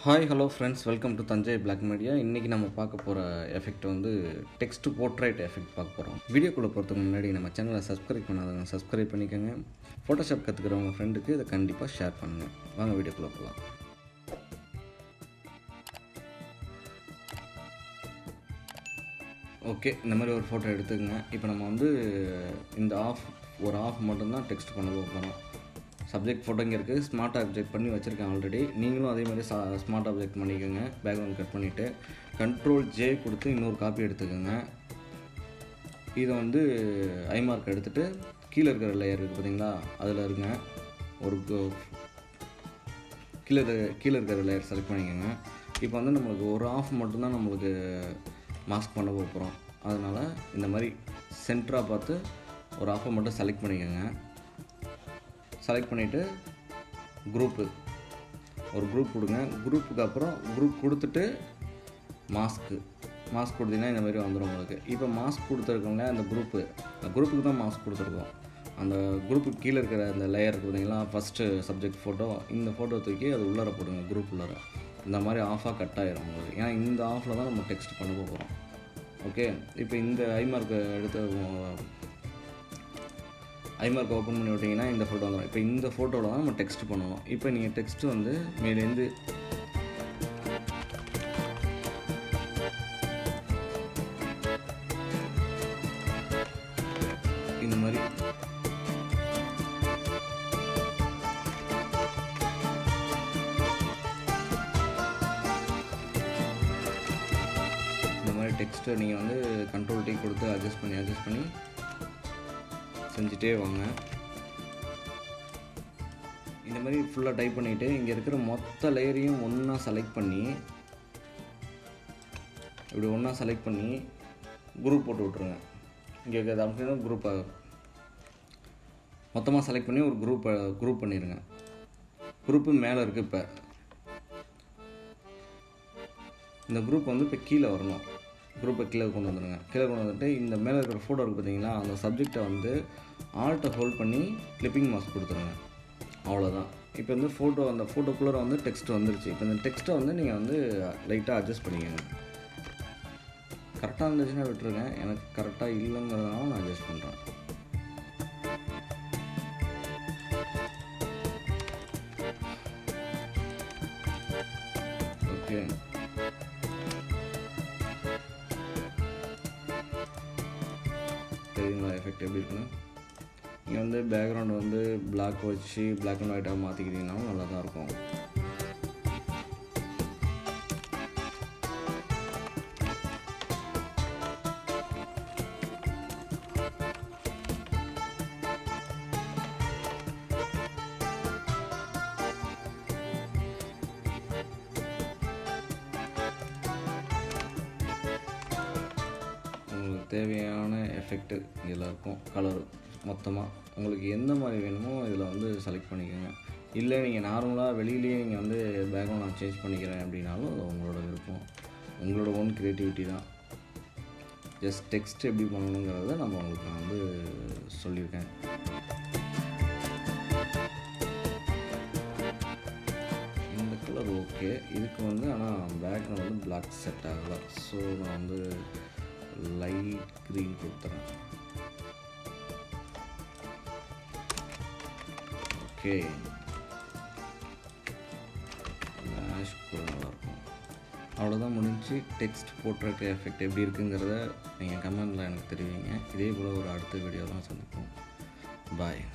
Hi hello friends, welcome to Thanjai Black Media. இன்றைக்கி நம்ம பார்க்க போகிற எஃபெக்ட் வந்து டெக்ஸ்ட் போர்ட்ரைட் எஃபெக்ட் பார்க்க போகிறோம். வீடியோக்குள்ளே போகிறதுக்கு முன்னாடி நம்ம சேனலை சப்ஸ்கிரைப் பண்ணாதவங்க சப்ஸ்கிரைப் பண்ணிக்கோங்க. ஃபோட்டோஷாப் கற்றுக்கிறவங்க ஃப்ரெண்டுக்கு இதை கண்டிப்பாக ஷேர் பண்ணுங்கள். வாங்க வீடியோக்குள்ளே போகலாம். ஓகே, இந்த மாதிரி ஒரு ஃபோட்டோ எடுத்துக்கங்க. இப்போ நம்ம வந்து இந்த ஒரு ஆஃப் மட்டும்தான் டெக்ஸ்ட் பண்ண போகிறோம். சப்ஜெக்ட் ஃபோட்டோ இங்கே இருக்குது. ஸ்மார்ட் ஆப்ஜெக்ட் பண்ணி வச்சுருக்கேன் ஆல்ரெடி. நீங்களும் அதே மாதிரி ஸ்மார்ட் ஆப்ஜெக்ட் பண்ணிக்கோங்க. பேக்ரவுண்ட் கட் பண்ணிவிட்டு Ctrl+J கொடுத்து இன்னொரு காப்பி எடுத்துக்கோங்க. இதை வந்து ஐமார்க் எடுத்துகிட்டு கீழே இருக்கிற லேயர் இருக்குது பார்த்தீங்களா, அதில் இருங்க. ஒரு கீழே இருக்கிற லேயர் செலக்ட் பண்ணிக்கோங்க. இப்போ வந்து நம்மளுக்கு ஒரு ஆஃப் மட்டும்தான் நம்மளுக்கு மாஸ்க் பண்ண போகிறோம். அதனால் இந்த மாதிரி சென்டராக பார்த்து ஒரு ஆஃபை மட்டும் செலக்ட் பண்ணிக்கோங்க. செலக்ட் பண்ணிவிட்டு ஒரு குரூப் கொடுங்க. குரூப்புக்கு அப்புறம் குரூப் கொடுத்துட்டு மாஸ்க் கொடுத்தீங்கன்னா இந்த மாதிரி வந்துடும் உங்களுக்கு. இப்போ மாஸ்க் கொடுத்துருக்கோங்க, அந்த குரூப்புக்கு தான் மாஸ்க் கொடுத்துருக்கோம். அந்த குரூப்புக்கு கீழே இருக்கிற அந்த லேயர் பார்த்தீங்களா, ஃபஸ்ட்டு சப்ஜெக்ட் ஃபோட்டோ, இந்த ஃபோட்டோ தூக்கி அது உள்ளார போடுங்க. குரூப் உள்ளார இந்த மாதிரி ஆஃபாக கட் ஆகிரும் உங்களுக்கு. ஏன்னா இந்த ஆஃபில் தான் நம்ம டெக்ஸ்ட் பண்ண போகிறோம். ஓகே, இப்போ இந்த ஐமார்க் ஓப்பன் பண்ணி விட்டிங்கன்னா இந்த ஃபோட்டோ வந்துடும். இப்போ இந்த ஃபோட்டோவில் தான் நம்ம டெக்ஸ்ட் பண்ணணும். இப்போ நீங்கள் டெக்ஸ்ட்டு வந்து மேலேருந்து இந்த மாதிரி டெக்ஸ்ட்டை நீங்கள் வந்து Ctrl+T கொடுத்து அட்ஜஸ்ட் பண்ணி செஞ்சுட்டே வாங்க. இந்த மாதிரி ஃபுல்லாக டைப் பண்ணிவிட்டு இங்கே இருக்கிற மொத்த லேயரையும் ஒன்றா செலக்ட் பண்ணி குரூப் போட்டு விட்ருங்க. இங்கே இருக்கிறது அப்படின்னா குரூப்பை மொத்தமாக செலக்ட் பண்ணி ஒரு குரூப் பண்ணிடுங்க. குரூப்பு மேலே இருக்குது. இப்போ இந்த குரூப் வந்து இப்போ கீழே வரணும். குரூப்பை கீழே கொண்டு வந்துட்டு இந்த மேலே இருக்கிற ஃபோட்டோ இருக்குது பார்த்தீங்களா, அந்த சப்ஜெக்டை வந்து ஆல்ட்டை ஹோல்ட் பண்ணி கிளிப்பிங் மாஸ்க் கொடுத்துருங்க. அவ்வளோதான். இப்போ வந்து அந்த ஃபோட்டோக்குள்ளே வந்து டெக்ஸ்ட் வந்துருச்சு. இப்போ இந்த டெக்ஸ்ட்டை வந்து நீங்கள் வந்து லைட்டாக அட்ஜஸ்ட் பண்ணிக்கோங்க. கரெக்டாக இருந்துச்சுன்னா விட்டுருங்க. எனக்கு கரெக்டாக இல்லைங்கிறதுனால நான் அட்ஜஸ்ட் பண்ணுறேன். ஓகே, தெரியுங்களா எஃபெக்ட் எப்படி இருக்குன்னு? நீங்கள் வந்து பேக்ரவுண்ட் வந்து பிளாக் வச்சு பிளாக் அண்ட் ஒயிட்டாக மாற்றிக்கிட்டிங்கனாலும் நல்லா தான் இருக்கும். உங்களுக்கு தேவையான எஃபெக்ட்டு இதில் இருக்கும். கலரு மொத்தமாக உங்களுக்கு எந்த மாதிரி வேணுமோ இதில் வந்து செலக்ட் பண்ணிக்கோங்க. இல்லை நீங்கள் நார்மலாக வெளியிலேயே நீங்கள் வந்து பேக்ரவுண்ட் நான் சேஞ்ச் பண்ணிக்கிறேன் அப்படின்னாலும் அது உங்களோட விருப்பம், உங்களோட ஓன் க்ரியேட்டிவிட்டி தான். ஜஸ்ட் டெக்ஸ்ட் எப்படி பண்ணணுங்கிறத நான் வந்து சொல்லியிருக்கேன். இந்த கலர் ஓகே, இதுக்கு வந்து ஆனால் பேக்ரவுண்ட் வந்து பிளாக் செட் ஆகலை. ஸோ நான் வந்து லைட் க்ரீன் கொடுத்துறேன். ஓகே, ஆஷ் கூட நல்லாயிருக்கும். அவ்வளோதான், முடிஞ்சு. டெக்ஸ்ட் போர்ட்ரைட் எஃபெக்ட் எப்படி இருக்குங்கிறத நீங்கள் கமெண்டில் எனக்கு தெரிவிங்க. இதே போல் ஒரு அடுத்த வீடியோலாம் சந்திப்போம். பாய்.